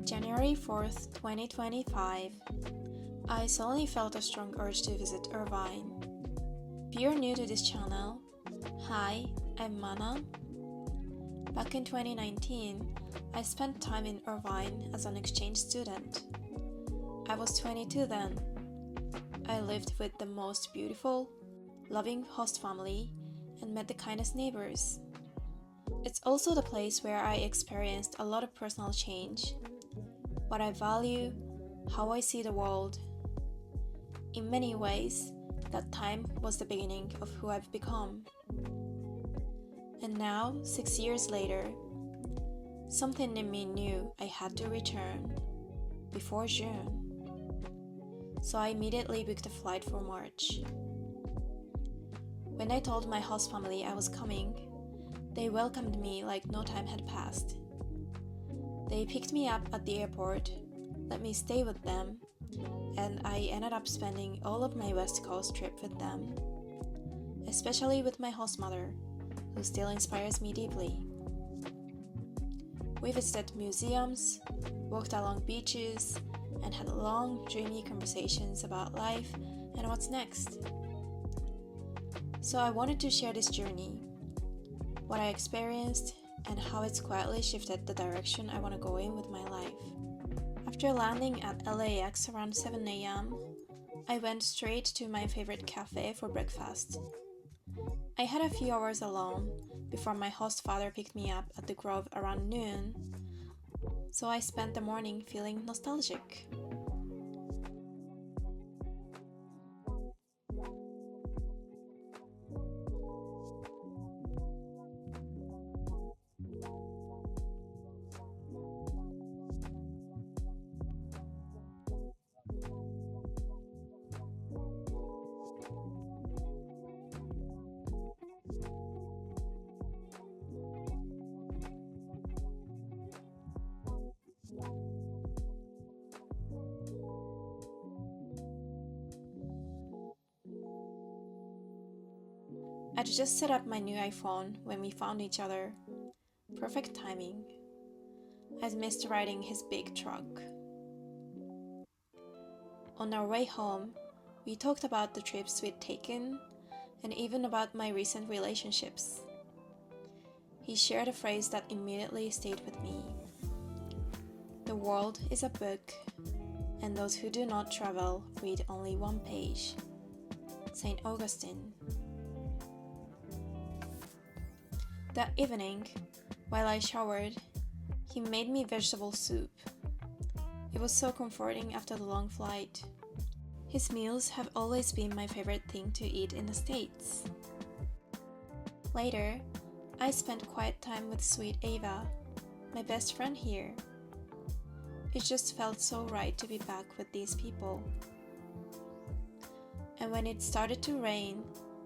January 4th, 2025. I suddenly felt a strong urge to visit Irvine. If you're new to this channel, hi, I'm Mana. Back in 2019, I spent time in Irvine as an exchange student. I was 22 then. I lived with the most beautiful, loving host family and met the kindest neighbors. It's also the place where I experienced a lot of personal change, what I value, how I see the world. In many ways, that time was the beginning of who I've become. And now, 6 years later, something in me knew I had to return before June. So I immediately booked a flight for March. When I told my host family I was coming, they welcomed me like no time had passed. They picked me up at the airport, let me stay with them, and I ended up spending all of my West Coast trip with them, especially with my host mother, who still inspires me deeply. We visited museums, walked along beaches, and had long, dreamy conversations about life and what's next. So I wanted to share this journey, what I experienced, and how it's quietly shifted the direction I want to go in with my life. After landing at LAX around 7 a.m., I went straight to my favorite cafe for breakfast. I had a few hours alone before my host father picked me up at the Grove around noon, so I spent the morning feeling nostalgic. I'd just set up my new iPhone when we found each other. Perfect timing. I'd missed riding his big truck. On our way home, we talked about the trips we'd taken and even about my recent relationships. He shared a phrase that immediately stayed with me. The world is a book, and those who do not travel read only one page. St. Augustine. That evening, while I showered, he made me vegetable soup. It was so comforting after the long flight. His meals have always been my favorite thing to eat in the States. Later, I spent quiet time with sweet Ava, my best friend here. It just felt so right to be back with these people. And when it started to rain,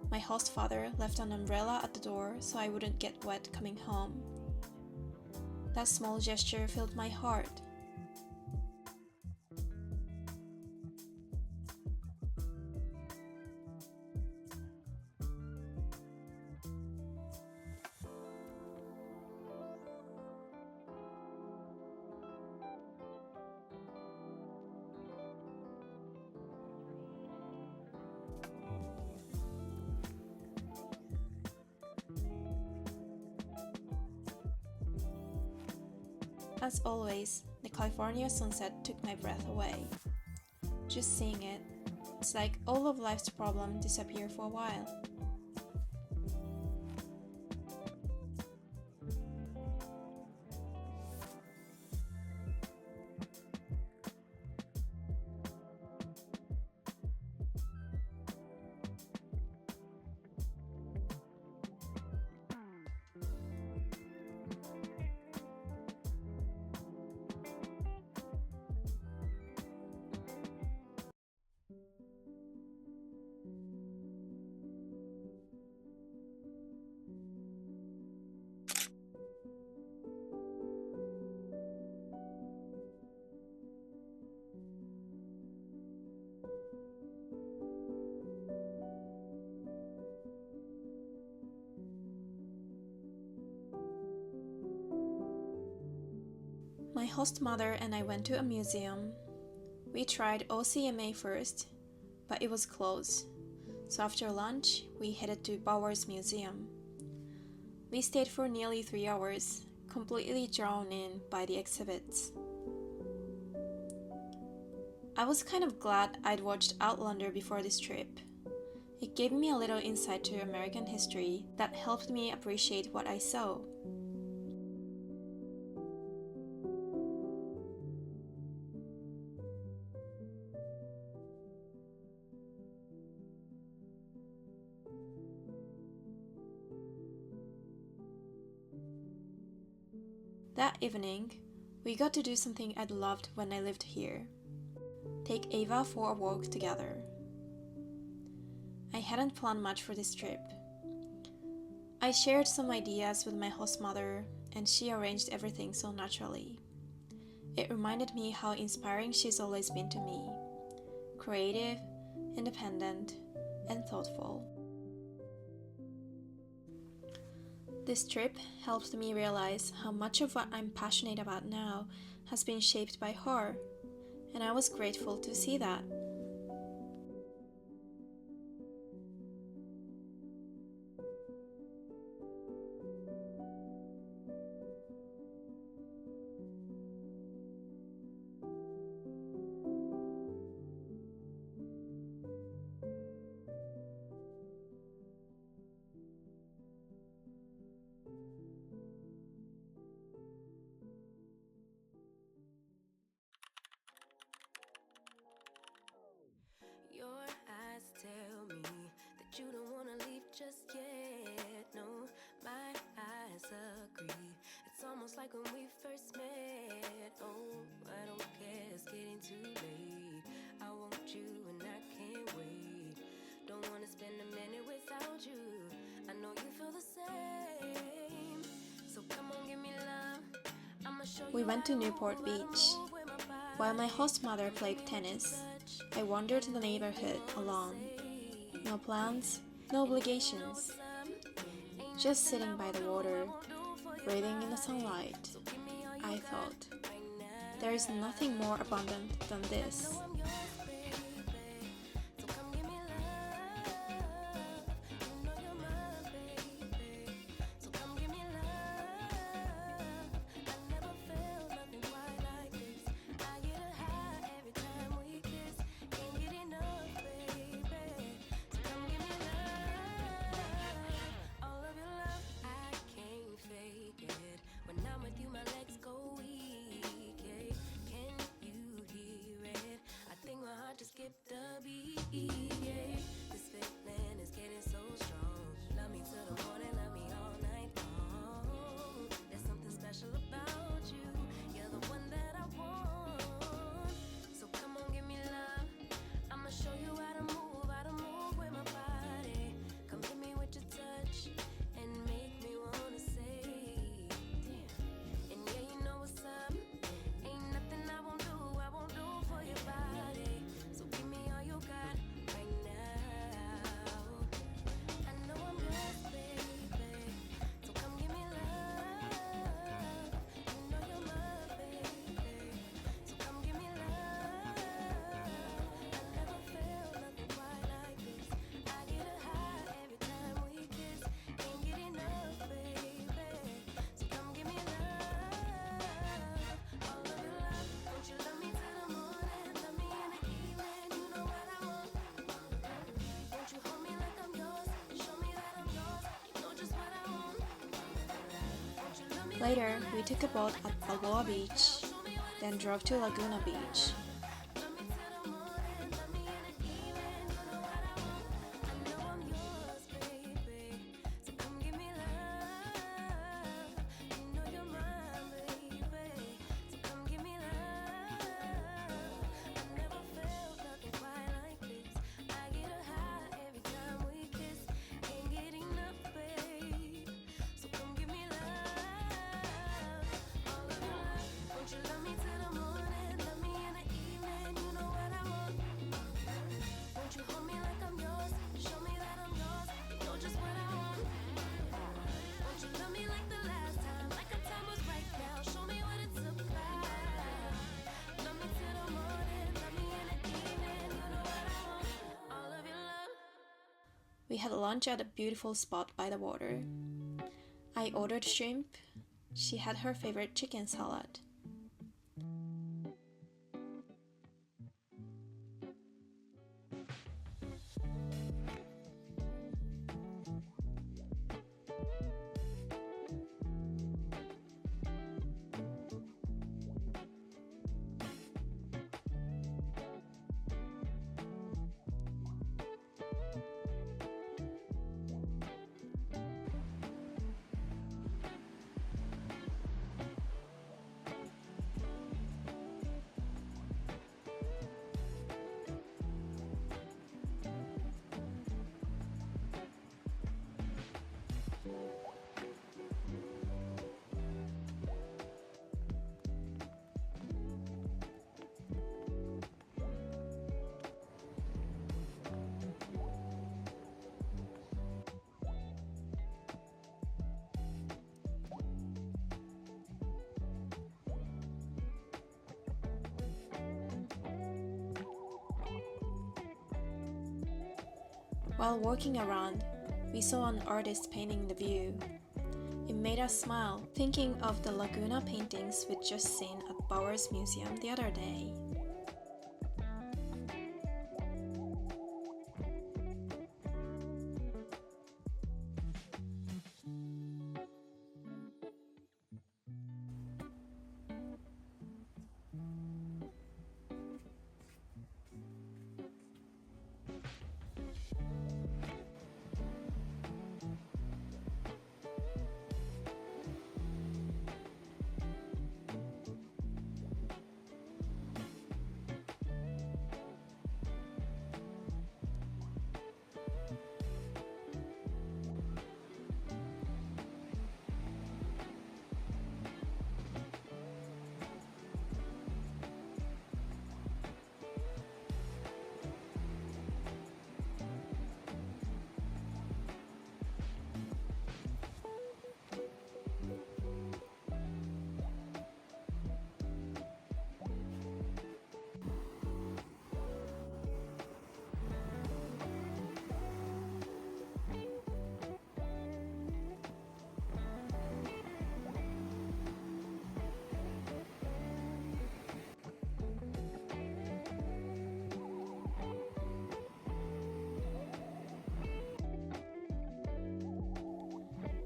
my host father left an umbrella at the door so I wouldn't get wet coming home. That small gesture filled my heart. As always, the California sunset took my breath away. Just seeing it, it's like all of life's problems disappear for a while. My host mother and I went to a museum. We tried OCMA first, but it was closed. So after lunch, we headed to Bowers Museum. We stayed for nearly 3 hours, completely drawn in by the exhibits. I was kind of glad I'd watched Outlander before this trip. It gave me a little insight to American history that helped me appreciate what I saw. That evening, we got to do something I'd loved when I lived here. Take Ava for a walk together. I hadn't planned much for this trip. I shared some ideas with my host mother, and she arranged everything so naturally. It reminded me how inspiring she's always been to me. Creative, independent, and thoughtful. This trip helped me realize how much of what I'm passionate about now has been shaped by her, and I was grateful to see that. Your eyes tell me that you don't wanna leave just yet. No, my eyes agree. It's almost like when we first met. Oh, I don't care, it's getting too late. I want you and I can't wait. Don't wanna spend a minute without you. I know you feel the same. So come on, give me love. I'ma show you. We went to Newport Beach. While my host mother played tennis, I wandered the neighborhood alone. No plans, no obligations. Just sitting by the water, breathing in the sunlight. I thought, there is nothing more abundant than this. Skipped a beat, yeah. This feeling is getting so strong. Love me till the morning, love me all night long. There's something special about you. You're the one that I want. So come on, give me love. I'ma show you how to move with my body. Come hit me with your touch and make me wanna say, damn. And yeah, you know what's up. Ain't nothing I won't do for your body. So give me all you got right now. I know I'm yours, baby. So come give me love. You know you're my baby. So come give me love. I never felt nothing quite like this. I get a high every time we kiss. Can't get enough, baby. So come give me love. All of your love. Won't you love me till the morning? Love me in the evening. You know what I want. Won't you hold me like I'm yours? Show me that I'm yours. You know just what I want. Won't you love me? Later, we took a boat at Balboa Beach, then drove to Laguna Beach. Love me till the morning. Love me in the evening. You know what I want. I know I'm yours, baby. So come give me love. You know you're mine, baby. So come give me love. I never felt nothing quite like this. I get a high every time we kiss. Can't get enough, babe. So come give me love. All of your love. Won't you love me till the morning? Love me in the evening. We had lunch at a beautiful spot by the water. I ordered shrimp. She had her favorite chicken salad. While walking around, we saw an artist painting the view. It made us smile, thinking of the Laguna paintings we'd just seen at Bowers Museum the other day.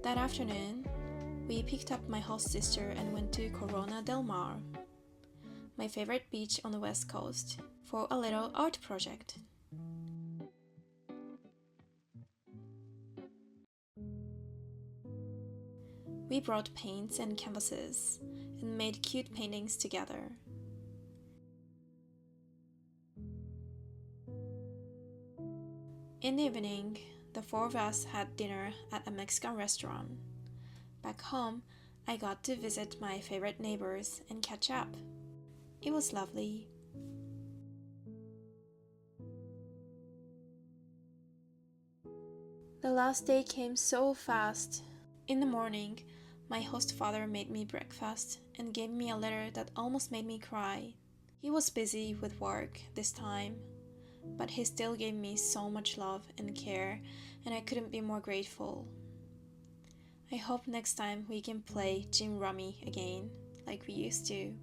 That afternoon, we picked up my host sister and went to Corona del Mar, my favorite beach on the west coast, for a little art project. We brought paints and canvases and made cute paintings together. In the evening, the four of us had dinner at a Mexican restaurant. Back home, I got to visit my favorite neighbors and catch up. It was lovely. The last day came so fast. In the morning, my host father made me breakfast and gave me a letter that almost made me cry. He was busy with work this time, but he still gave me so much love and care, and I couldn't be more grateful. I hope next time we can play Gym Rummy again, like we used to.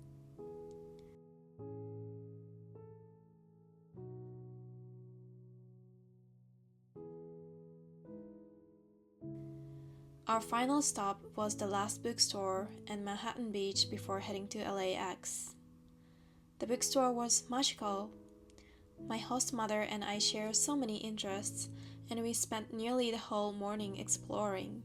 Our final stop was the last bookstore and Manhattan Beach before heading to LAX. The bookstore was magical. My host mother and I share so many interests, and we spent nearly the whole morning exploring.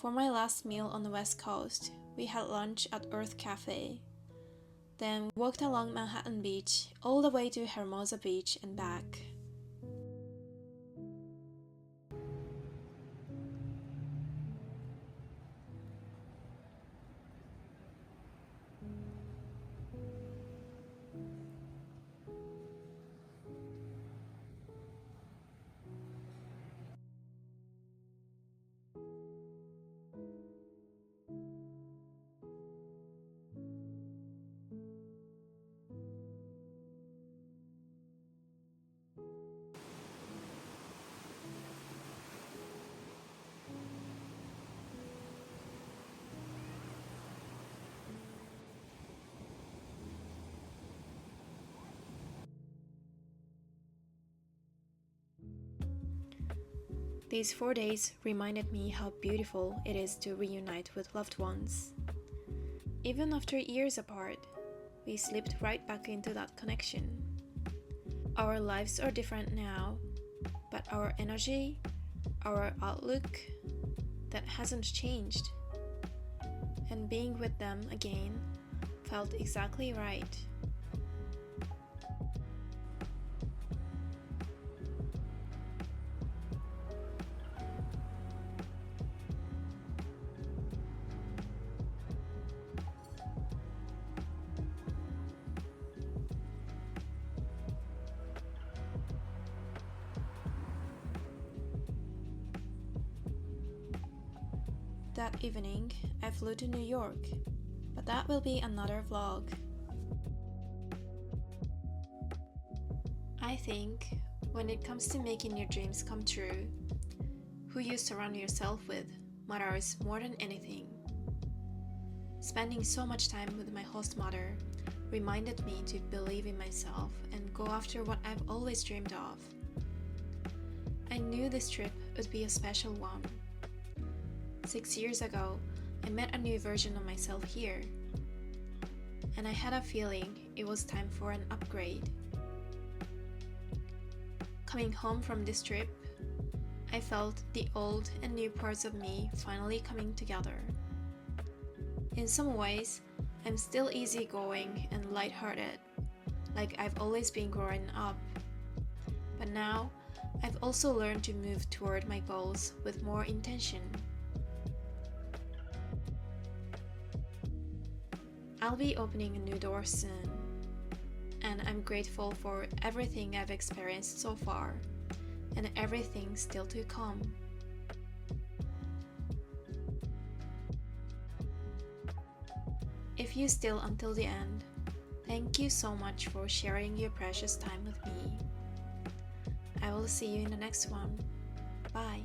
For my last meal on the West Coast, we had lunch at Earth Cafe. Then walked along Manhattan Beach all the way to Hermosa Beach and back. These 4 days reminded me how beautiful it is to reunite with loved ones. Even after years apart, we slipped right back into that connection. Our lives are different now, but our energy, our outlook, that hasn't changed. And being with them again felt exactly right. That evening, I flew to New York, but that will be another vlog. I think when it comes to making your dreams come true, who you surround yourself with matters more than anything. Spending so much time with my host mother reminded me to believe in myself and go after what I've always dreamed of. I knew this trip would be a special one. 6 years ago, I met a new version of myself here, and I had a feeling it was time for an upgrade. Coming home from this trip, I felt the old and new parts of me finally coming together. In some ways, I'm still easygoing and lighthearted, like I've always been growing up. But now, I've also learned to move toward my goals with more intention. I'll be opening a new door soon, and I'm grateful for everything I've experienced so far, and everything still to come. If you still until the end, thank you so much for sharing your precious time with me. I will see you in the next one. Bye.